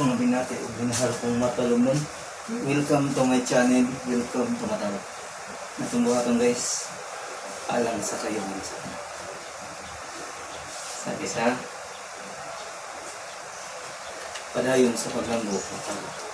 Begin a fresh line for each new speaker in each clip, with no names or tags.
mga binati o binahal kong matalumon. Welcome to my channel. Welcome to Matalo. Natungguhatong guys. Alang sa kayo minsan. Sabi sa padayon sa paglambo. Matalo.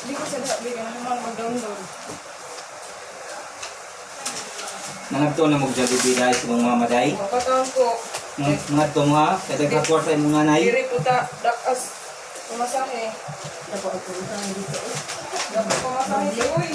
Hindi ko sabi ka naman mag-download.
Nangadto na mo Jollibee dahil sa mga mamaday.
Kapataon ko.
Nangadto mo ha? Kaya nagkakor sa mga nanay.
Diri po ta, dakas, pumasahe.
Dapat ako utang dito.
Dapat pumasahe. Uy,